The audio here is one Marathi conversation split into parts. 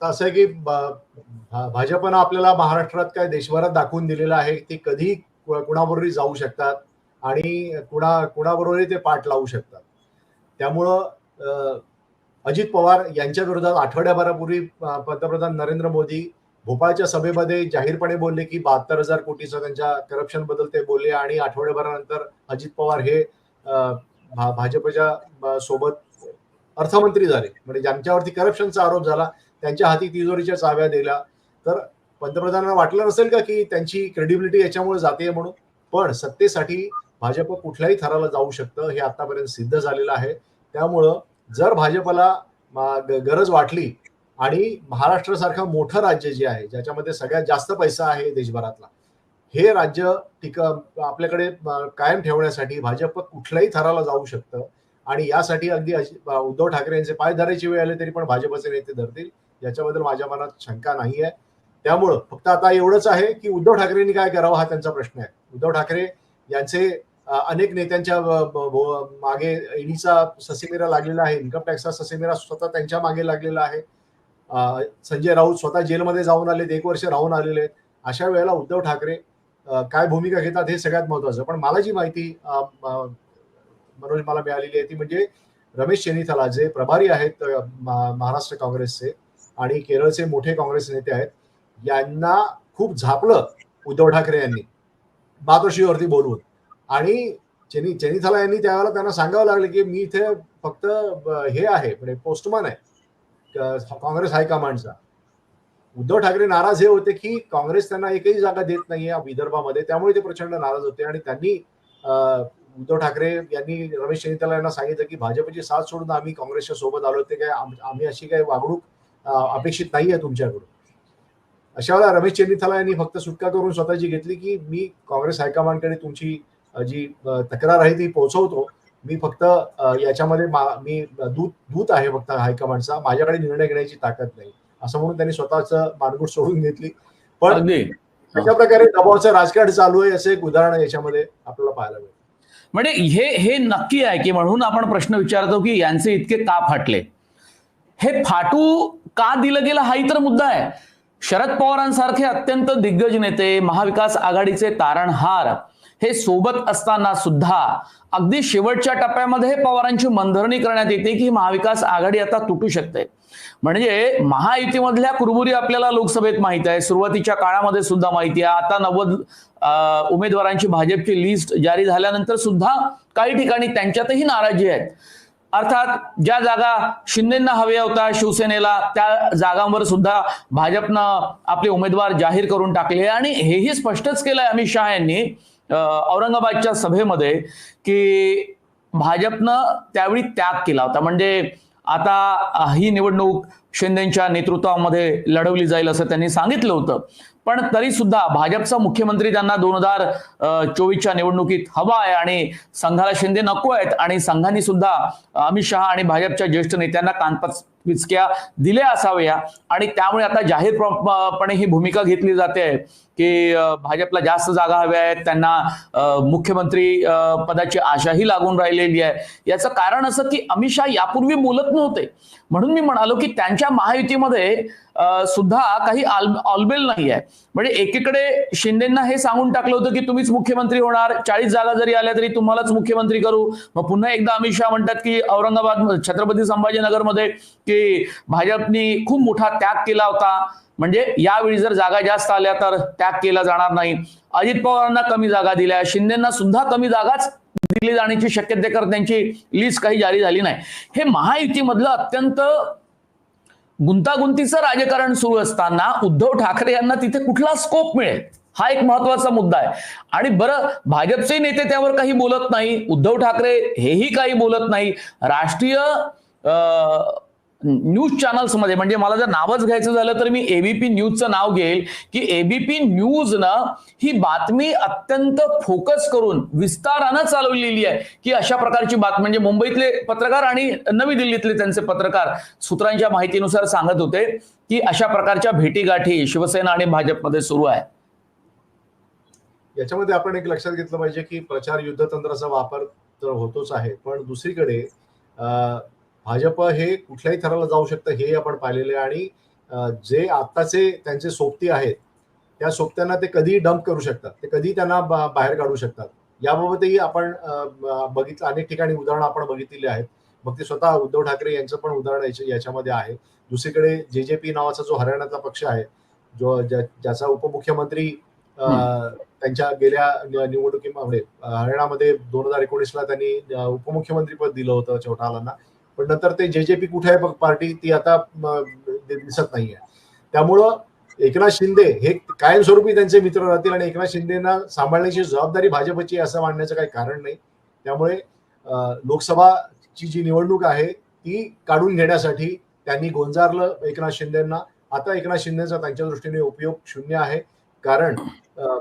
आता असं आहे की भाजपनं आपल्याला महाराष्ट्रात काय देशभरात दाखवून दिलेलं आहे ते कधी कुणाबरोबरही जाऊ शकतात आणि कुणाबरोबरही ते पाठ लावू शकतात. त्यामुळं अजित पवार यांच्या विरोधात आठवड्याभरापूर्वी पंतप्रधान नरेंद्र मोदी भोपाळच्या सभेमध्ये जाहीरपणे बोलले की 72,000 कोटीचं त्यांच्या करप्शन बद्दल ते बोलले आणि आठवड्याभरानंतर अजित पवार हे भाजपच्या सोबत अर्थमंत्री झाले. म्हणजे ज्यांच्यावरती करप्शनचा आरोप झाला त्यांच्या हाती तिजोरीच्या चाव्या दिल्या. तर पंतप्रधानांना वाटलं नसेल का की त्यांची क्रेडिबिलिटी याच्यामुळे जाते म्हणून. पण सत्तेसाठी भाजप कुठल्याही थराला जाऊ शकतं हे आतापर्यंत सिद्ध झालेलं आहे. त्यामुळं जर भाजपला गरज वाटली आणि महाराष्ट्रासारखं मोठं राज्य जे आहे ज्याच्यामध्ये सगळ्यात जास्त पैसा आहे देशभरातला, हे राज्य आपल्याकडे कायम ठेवण्यासाठी भाजप कुठल्याही थराला जाऊ शकतं आणि यासाठी अगदी उद्धव ठाकरे यांचे पाय धरायची वेळ आले तरी पण भाजपचे नेते धरतील याच्याबद्दल माझ्या मनात शंका नाही आहे. त्यामुळं फक्त आता एवढंच आहे की उद्धव ठाकरेंनी काय करावं हा त्यांचा प्रश्न आहे. उद्धव ठाकरे यांचे अनेक नेत्यांच्या मागे ईडीचा ससेमिरा लागलेला आहे, इन्कम टॅक्सचा ससेमिरा स्वतः त्यांच्या मागे लागलेला आहे. संजय राऊत स्वतः जेलमध्ये जाऊन आलेत, 1 वर्ष राहून आलेले आहेत. अशा वेळेला उद्धव ठाकरे काय भूमिका घेतात हे सगळ्यात महत्वाचं. पण मला जी माहिती मनोज मला मिळालेली आहे ती म्हणजे रमेश चेन्निथाला जे प्रभारी आहेत महाराष्ट्र काँग्रेसचे आणि केरळचे मोठे काँग्रेस नेते आहेत, यांना खूप झापलं उद्धव ठाकरे यांनी मातोश्रीवरती बोलवून आणि चेन्निथाला यांनी त्यावेळेला त्यांना सांगावं लागलं की मी इथे फक्त हे आहे म्हणजे पोस्टमन आहे काँग्रेस हायकमांडचा. उद्धव ठाकरे नाराज हे होते की काँग्रेस त्यांना एकही जागा देत नाहीये विदर्भामध्ये, त्यामुळे ते प्रचंड नाराज होते आणि त्यांनी उद्धव ठाकरे यांनी रमेश चेन्निथाला यांना सांगितलं की भाजपची साथ सोडून आम्ही काँग्रेसच्या सोबत आलो, ते काय आम्ही अशी काही वागणूक अपेक्षित नाहीये तुमच्याकडून. अशा वेळेला रमेश चेन्निथाला यांनी फक्त सुटका करून स्वतःची घेतली की मी काँग्रेस हायकमांडकडे तुमची जी तक्रार आहे ती पोहोचवतो. मी फक्त याच्यामध्ये मी दूत आहे फक्त हायकमांडचा, माझ्याकडे निर्णय घेण्याची ताकद नाही असं म्हणून त्यांनी स्वतःचं मानगूट सोडून घेतली. पण अशा प्रकारे दबावाचं राजकारण चालू आहे असं एक उदाहरण याच्यामध्ये आपल्याला पाहायला मिळतं. म्हणजे हे नक्की आहे की म्हणून आपण प्रश्न विचारतो की यांचे इतके का फाटले, हे फाटू का दिलं गेलं हाही तर मुद्दा आहे. शरद पवारांसारखे अत्यंत दिग्गज नेते, महाविकास आघाडीचे तारणहार हे सोबत असताना सुद्धा अगदी शेवटच्या टप्प्यामध्ये पवारांची मनधरणी करण्यात येते की महाविकास आघाडी आता तुटू शकते. म्हणजे महायुतीमधल्या कुरबुरी आपल्याला लोकसभेत माहिती आहे, सुरुवातीच्या काळामध्ये सुद्धा माहिती आहे. आता 90 उमेदवारांची भाजपची लिस्ट जारी झाल्यानंतर सुद्धा काही ठिकाणी त्यांच्यातही नाराजी आहेत. अर्थात ज्या जागा शिंदेंना हव्या होत्या शिवसेनेला त्या जागांवर सुद्धा भाजपनं आपले उमेदवार जाहीर करून टाकले आणि हेही स्पष्टच केलंय अमित शहा यांनी औरंगाबादच्या सभेमध्ये की भाजपनं त्यावेळी त्याग केला होता. म्हणजे आता ही निवडणूक शिंदेच्या नेतृत्वामध्ये लढवली जाईल असं त्यांनी सांगितलं होतं. पण तरी सुद्धा भाजपचा मुख्यमंत्री त्यांना 2024च्या निवडणुकीत हवा आहे आणि संघाला शिंदे नको आहेत आणि संघाने सुद्धा अमित शहा आणि भाजपच्या ज्येष्ठ नेत्यांना कानपिचक्या दिल्या असाव्या आणि त्यामुळे आता जाहीरपणे ही भूमिका घेतली जाते की भाजपला जास्त जागा हव्या आहेत, त्यांना मुख्यमंत्री पदाची आशाही लागून राहिलेली आहे. याचं कारण असं की अमित शहा यापूर्वी बोलत नव्हते, म्हणून मी म्हणालो की त्यांच्या महायुतीमध्ये सुद्धा काही ऑलबेल नाही आहे. म्हणजे एकीकडे शिंदेंना हे सांगून टाकलं होतं की तुम्हीच मुख्यमंत्री होणार, 40 जागा जरी आल्या तरी तुम्हालाच मुख्यमंत्री करू. मग पुन्हा एकदा अमित शहा म्हणतात की औरंगाबाद छत्रपती संभाजीनगरमध्ये की भाजपनी खूप मोठा त्याग केला होता, म्हणजे यावेळी जर जागा जास्त आल्या तर त्याग केला जाणार नाही. अजित पवारांना कमी जागा दिल्या, शिंदेंना सुद्धा कमी जागाच दिली जाण्याची शक्यतेकर त्यांची लिस्ट काही जारी झाली नाही. हे महायुतीमधलं अत्यंत गुंतागुंतीचं राजकारण सुरू असताना उद्धव ठाकरे यांना तिथे कुठला स्कोप मिळेल हा एक महत्वाचा मुद्दा आहे. आणि बरं भाजपचे नेते त्यावर काही बोलत नाही, उद्धव ठाकरे हेही काही बोलत नाही. राष्ट्रीय न्यूज चॅनल्समध्ये म्हणजे मला जर नावच घ्यायचं झालं तर मी एबीपी न्यूजचं नाव घेईल की एबीपी न्यूजनं ही बातमी अत्यंत फोकस करून विस्तारानं चालवलेली आहे की अशा प्रकारची बातमी म्हणजे मुंबईतले पत्रकार आणि नवी दिल्लीतले त्यांचे पत्रकार सूत्रांच्या माहितीनुसार सांगत होते की अशा प्रकारच्या भेटीगाठी शिवसेना आणि भाजपमध्ये सुरू आहे. याच्यामध्ये आपण एक लक्षात घेतलं पाहिजे की प्रचार युद्धतंत्राचा वापर तर होतोच आहे, पण दुसरीकडे भाजप हे कुठल्याही थराला जाऊ शकतं हे आपण पाहिलेलं आहे आणि जे आत्ताचे त्यांचे सोबती आहेत त्या सोबत्यांना ते कधीही डंप करू शकतात, ते कधी त्यांना बाहेर काढू शकतात. याबाबतही आपण बघितलं, अनेक ठिकाणी उदाहरणं आपण बघितलेली आहेत. मग ते स्वतः उद्धव ठाकरे यांचं पण उदाहरण याच्यामध्ये आहे. दुसरीकडे जेजेपी नावाचा जो हरियाणाचा पक्ष आहे, ज्याचा उपमुख्यमंत्री त्यांच्या गेल्या निवडणुकीमध्ये हरियाणामध्ये 2019ला त्यांनी उपमुख्यमंत्रीपद दिलं होतं चौटालांना, पण नंतर ते जेजेपी कुठे आहे पार्टी ती आता दिसत नाहीये. त्यामुळं एकनाथ शिंदे हे कायमस्वरूपी त्यांचे मित्र राहतील आणि एकनाथ शिंदेना सांभाळण्याची जबाबदारी भाजपची असं मानण्याचं काही कारण नाही. त्यामुळे लोकसभाची जी निवडणूक आहे ती काढून घेण्यासाठी त्यांनी गोंजारलं एकनाथ शिंदेना. आता एकनाथ शिंदेचा त्यांच्या दृष्टीने उपयोग शून्य आहे, कारण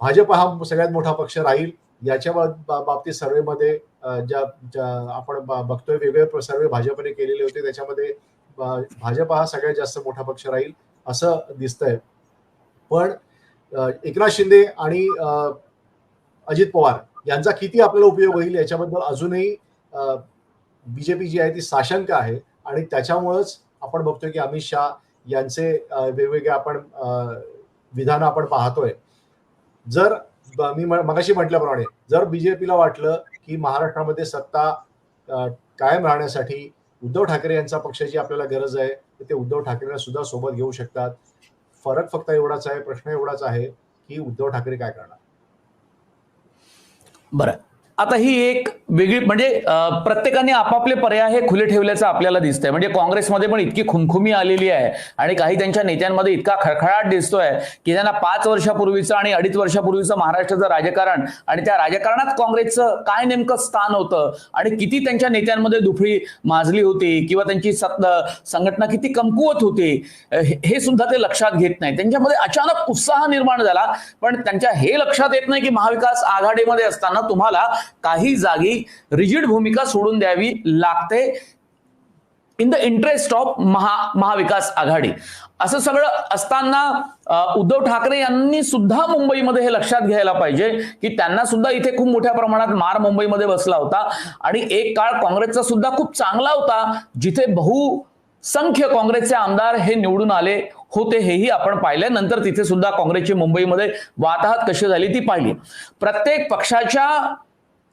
भाजप हा सगळ्यात मोठा पक्ष राहील याच्या बाबतीत सर्वेमध्ये ज्या आपण बघतोय, वेगवेगळे सर्वे भाजपने केलेले होते, त्याच्यामध्ये भाजप हा सगळ्यात जास्त मोठा पक्ष राहील असं दिसतंय. पण एकनाथ शिंदे आणि अजित पवार यांचा किती आपल्याला उपयोग होईल याच्याबद्दल अजूनही बीजेपी जी आहे ती साशंक आहे. आणि त्याच्यामुळेच आपण बघतोय की अमित शहा यांचे वेगवेगळे आपण विधान आपण पाहतोय. जर मी मगाशी म्हटल्याप्रमाणे जर बीजेपीला वाटलं की महाराष्ट्रामध्ये सत्ता कायम राहण्यासाठी उद्धव ठाकरे यांचा पक्षाची आपल्याला गरज आहे, तर ते उद्धव ठाकरेंना सुद्धा सोबत घेऊ शकतात. फरक फक्त एवढाच आहे, प्रश्न एवढाच आहे की उद्धव ठाकरे काय करणार. बरं, आता ही एक वेगळी म्हणजे प्रत्येकाने आपापले पर्याय हे खुले ठेवल्याचं आपल्याला दिसतंय. म्हणजे काँग्रेसमध्ये पण इतकी खुमखुमी आलेली आहे आणि काही त्यांच्या नेत्यांमध्ये इतका खळखळाट दिसतोय की त्यांना 5 वर्षापूर्वीचं आणि 2.5 वर्षापूर्वीचं महाराष्ट्राचं राजकारण आणि त्या राजकारणात काँग्रेसचं काय नेमकं स्थान होतं आणि किती त्यांच्या नेत्यांमध्ये दुफळी माजली होती किंवा त्यांची संघटना किती कमकुवत होती हे सुद्धा ते लक्षात घेत नाही. त्यांच्यामध्ये अचानक उत्साह निर्माण झाला, पण त्यांच्या हे लक्षात येत नाही की महाविकास आघाडीमध्ये असताना तुम्हाला काही जागी रिजिड भूमिका सोडून द्यावी लागते इन द इंटरेस्ट ऑफ महाविकास आघाडी. असं सगळं असताना उद्धव ठाकरे यांनी सुद्धा मुंबईमध्ये हे लक्षात घ्यायला पाहिजे की त्यांना सुद्धा इथे खूप मोठ्या प्रमाणात मार मुंबईमध्ये बसला होता आणि एक काळ काँग्रेसचा सुद्धा खूप चांगला होता, जिथे बहुसंख्य काँग्रेसचे आमदार हे निवडून आले होते, हेही आपण पाहिले. नंतर तिथे सुद्धा काँग्रेसची मुंबईमध्ये वाताहत कशी झाली ती पाहिली. प्रत्येक पक्षाच्या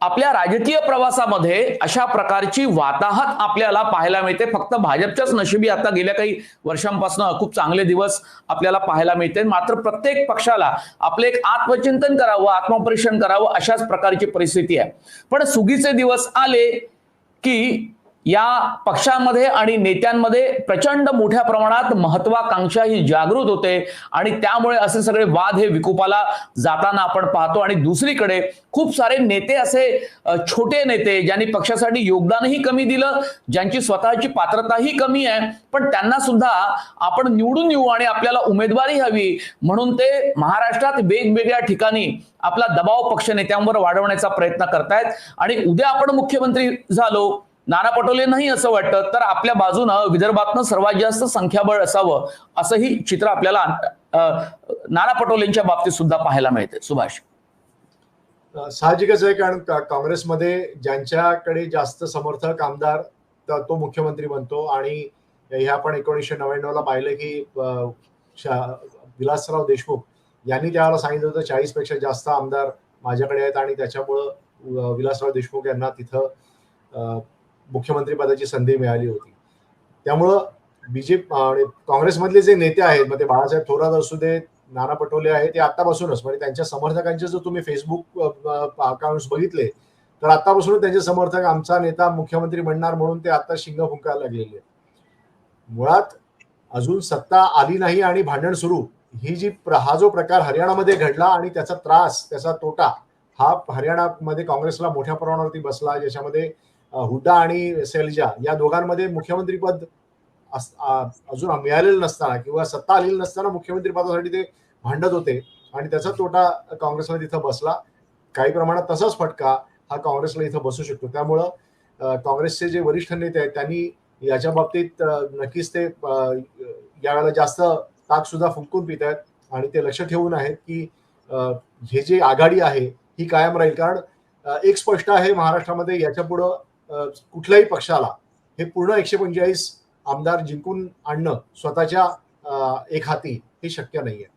आपल्या राजकीय प्रवासामध्ये अशा प्रकारची वाताहत आपल्याला पाहायला मिळते. फक्त भाजपच्याच नशिबी आता गेल्या काही वर्षांपासून खूप चांगले दिवस आपल्याला पाहायला मिळते. मात्र प्रत्येक पक्षाला आपले एक आत्मचिंतन करावं, आत्मपरीक्षण करावं अशाच प्रकारची परिस्थिती आहे. पण सुगीचे दिवस आले की या पक्षांमध्ये आणि नेत्यांमध्ये प्रचंड मोठ्या प्रमाणात महत्वाकांक्षा ही जागृत होते आणि त्यामुळे असे सगळे वाद हे विकोपाला जाताना आपण पाहतो. आणि दुसरीकडे खूप सारे नेते असे छोटे नेते ज्यांनी पक्षासाठी योगदानही कमी दिलं, ज्यांची स्वतःची पात्रताही कमी आहे, पण त्यांना सुद्धा आपण निवडून येऊ आणि आपल्याला उमेदवारी हवी म्हणून ते महाराष्ट्रात वेगवेगळ्या ठिकाणी आपला दबाव पक्ष नेत्यांवर वाढवण्याचा प्रयत्न करतायत. आणि उद्या आपण मुख्यमंत्री झालो, नाना पटोलेंनाही असं वाटतं, तर आपल्या बाजूनं विदर्भातनं सर्वात जास्त संख्याबळ असावं असंही चित्र आपल्याला नाना पटोलेंच्या बाबतीत सुद्धा पाहायला मिळते. सुभाष, साहजिकच आहे, कारण काँग्रेसमध्ये ज्यांच्याकडे जास्त समर्थक आमदार तो मुख्यमंत्री बनतो. आणि हे आपण 1999ला पाहिलं की विलासराव देशमुख यांनी त्यावेळेला सांगितलं होतं 40 पेक्षा जास्त आमदार माझ्याकडे आहेत आणि त्याच्यामुळं विलासराव देशमुख यांना तिथं मुख्यमंत्री पदाची संधी मिळाली होती. त्यामुळं बीजेपी आणि काँग्रेसमधले जे नेते आहेत, मग ते बाळासाहेब थोरात असू देत, नाना पटोले आहे, ते आतापासूनच म्हणजे त्यांच्या समर्थकांचे जर तुम्ही फेसबुक अकाउंट्स बघितले तर आतापासूनच त्यांचे समर्थक आमचा नेता मुख्यमंत्री बनणार म्हणून ते आता शिंग फुंकायला लागलेले आहेत. मुळात अजून सत्ता आली नाही आणि भांडण सुरू, हा जो प्रकार हरियाणामध्ये घडला आणि त्याचा त्रास, त्याचा तोटा हा हरियाणामध्ये काँग्रेसला मोठ्या प्रमाणावरती बसला, ज्याच्यामध्ये हुड्डा आणि सैलजा या दोघांमध्ये मुख्यमंत्रीपद अजून मिळालेलं नसताना किंवा सत्ता आलेली नसताना मुख्यमंत्री पदासाठी ते भांडत होते आणि त्याचा तोटा काँग्रेसला तिथं बसला. काही प्रमाणात तसाच फटका हा काँग्रेसला इथं बसू शकतो. त्यामुळं काँग्रेसचे जे वरिष्ठ नेते आहेत त्यांनी याच्या बाबतीत नक्कीच ते यावेळेला जास्त ताक सुद्धा फुंकून पित आहेत आणि ते लक्ष ठेवून आहेत की हे जे आघाडी आहे ही कायम राहील. कारण एक स्पष्ट आहे, महाराष्ट्रामध्ये याच्या पुढं कुठल्याही पक्षाला हे पूर्ण 145 आमदार जिंकून आणणं स्वतःच्या एक हाती हे शक्य नाहीये.